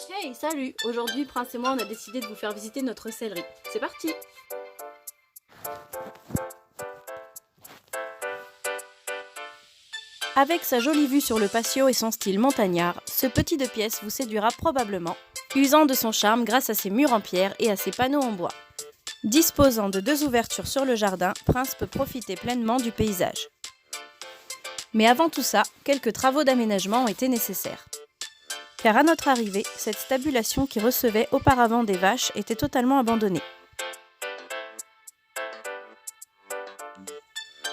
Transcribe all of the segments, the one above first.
Hey, salut! Aujourd'hui, Prince et moi, on a décidé de vous faire visiter notre céleri. C'est parti! Avec sa jolie vue sur le patio et son style montagnard, ce petit 2 pièces vous séduira probablement, usant de son charme grâce à ses murs en pierre et à ses panneaux en bois. Disposant de 2 ouvertures sur le jardin, Prince peut profiter pleinement du paysage. Mais avant tout ça, quelques travaux d'aménagement ont été nécessaires. Car à notre arrivée, cette stabulation qui recevait auparavant des vaches était totalement abandonnée.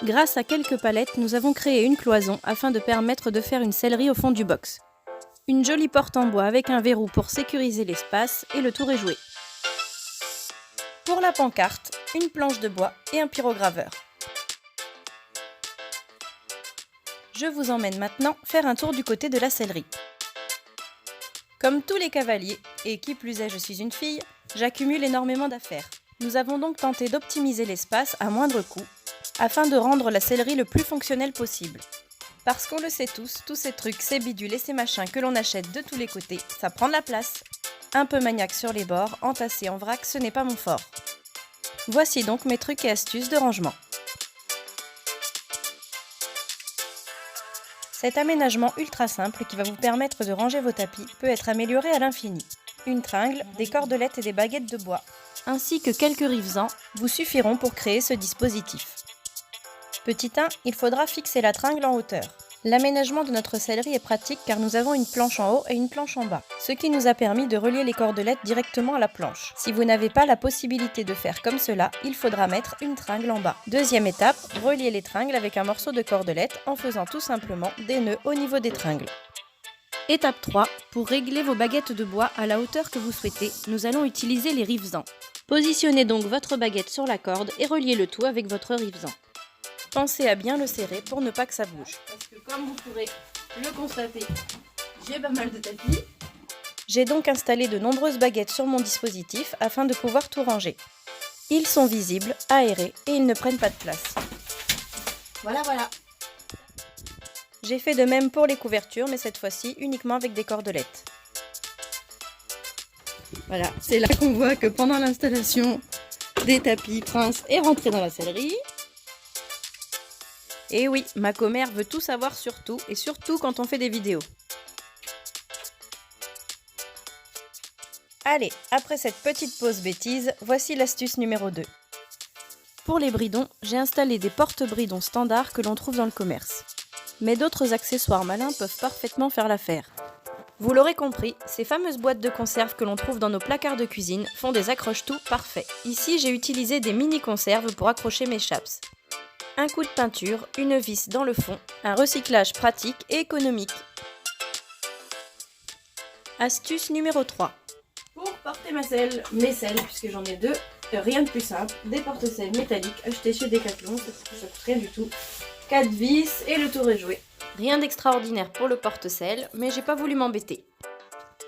Grâce à quelques palettes, nous avons créé une cloison afin de permettre de faire une sellerie au fond du box. Une jolie porte en bois avec un verrou pour sécuriser l'espace et le tour est joué. Pour la pancarte, une planche de bois et un pyrograveur. Je vous emmène maintenant faire un tour du côté de la sellerie. Comme tous les cavaliers, et qui plus est je suis une fille, j'accumule énormément d'affaires. Nous avons donc tenté d'optimiser l'espace à moindre coût, afin de rendre la sellerie le plus fonctionnelle possible. Parce qu'on le sait tous ces trucs, ces bidules et ces machins que l'on achète de tous les côtés, ça prend de la place. Un peu maniaque sur les bords, entassé en vrac, ce n'est pas mon fort. Voici donc mes trucs et astuces de rangement. Cet aménagement ultra simple qui va vous permettre de ranger vos tapis peut être amélioré à l'infini. Une tringle, des cordelettes et des baguettes de bois, ainsi que quelques rivesans, vous suffiront pour créer ce dispositif. Petit 1, il faudra fixer la tringle en hauteur. L'aménagement de notre sellerie est pratique car nous avons une planche en haut et une planche en bas, ce qui nous a permis de relier les cordelettes directement à la planche. Si vous n'avez pas la possibilité de faire comme cela, il faudra mettre une tringle en bas. Deuxième étape, relier les tringles avec un morceau de cordelette en faisant tout simplement des nœuds au niveau des tringles. Étape 3, pour régler vos baguettes de bois à la hauteur que vous souhaitez, nous allons utiliser les rivesans. Positionnez donc votre baguette sur la corde et reliez le tout avec votre rivesan. Pensez à bien le serrer pour ne pas que ça bouge. Parce que comme vous pourrez le constater, j'ai pas mal de tapis. J'ai donc installé de nombreuses baguettes sur mon dispositif afin de pouvoir tout ranger. Ils sont visibles, aérés et ils ne prennent pas de place. Voilà. J'ai fait de même pour les couvertures, mais cette fois-ci uniquement avec des cordelettes. Voilà, c'est là qu'on voit que pendant l'installation des tapis, Prince est rentré dans la sellerie. Et oui, ma commère veut tout savoir sur tout, et surtout quand on fait des vidéos. Allez, après cette petite pause bêtise, voici l'astuce numéro 2. Pour les bridons, j'ai installé des porte-bridons standards que l'on trouve dans le commerce. Mais d'autres accessoires malins peuvent parfaitement faire l'affaire. Vous l'aurez compris, ces fameuses boîtes de conserve que l'on trouve dans nos placards de cuisine font des accroche-tout parfaits. Ici, j'ai utilisé des mini-conserves pour accrocher mes chaps. Un coup de peinture, une vis dans le fond, un recyclage pratique et économique. Astuce numéro 3. Pour porter mes selles, puisque j'en ai 2, rien de plus simple, des porte-selles métalliques achetés chez Decathlon, ça coûte rien du tout. 4 vis et le tour est joué. Rien d'extraordinaire pour le porte-selles, mais j'ai pas voulu m'embêter.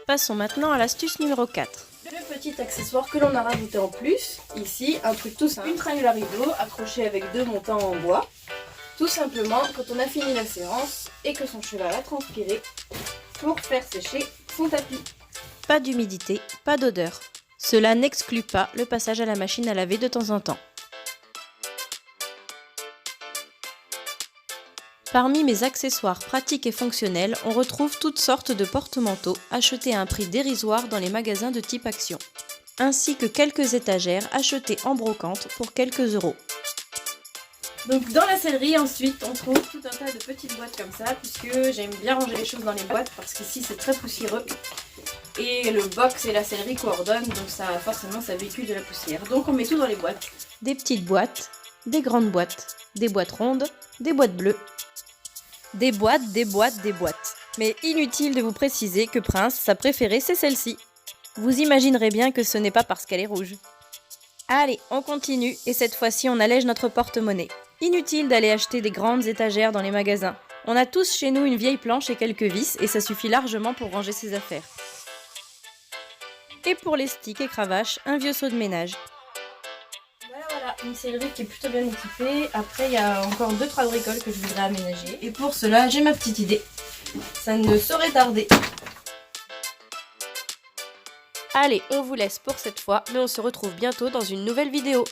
Passons maintenant à l'astuce numéro 4. Le petit accessoire que l'on a rajouté en plus, ici, un truc tout simple, une tringle à rideau accrochée avec 2 montants en bois. Tout simplement, quand on a fini la séance et que son cheval a transpiré, pour faire sécher son tapis. Pas d'humidité, pas d'odeur. Cela n'exclut pas le passage à la machine à laver de temps en temps. Parmi mes accessoires pratiques et fonctionnels, on retrouve toutes sortes de porte-manteaux achetés à un prix dérisoire dans les magasins de type Action, ainsi que quelques étagères achetées en brocante pour quelques euros. Donc dans la sellerie ensuite, on trouve tout un tas de petites boîtes comme ça, puisque j'aime bien ranger les choses dans les boîtes parce qu'ici c'est très poussiéreux. Et le box et la sellerie coordonnent, donc ça forcément ça véhicule de la poussière. Donc on met tout dans les boîtes. Des petites boîtes, des grandes boîtes, des boîtes rondes, des boîtes bleues. Des boîtes. Mais inutile de vous préciser que Prince, sa préférée, c'est celle-ci. Vous imaginerez bien que ce n'est pas parce qu'elle est rouge. Allez, on continue, et cette fois-ci on allège notre porte-monnaie. Inutile d'aller acheter des grandes étagères dans les magasins. On a tous chez nous une vieille planche et quelques vis, et ça suffit largement pour ranger ses affaires. Et pour les sticks et cravaches, un vieux seau de ménage. Voilà, une sellerie qui est plutôt bien équipée. Après, il y a encore 2-3 bricoles que je voudrais aménager. Et pour cela, j'ai ma petite idée. Ça ne saurait tarder. Allez, on vous laisse pour cette fois, mais on se retrouve bientôt dans une nouvelle vidéo.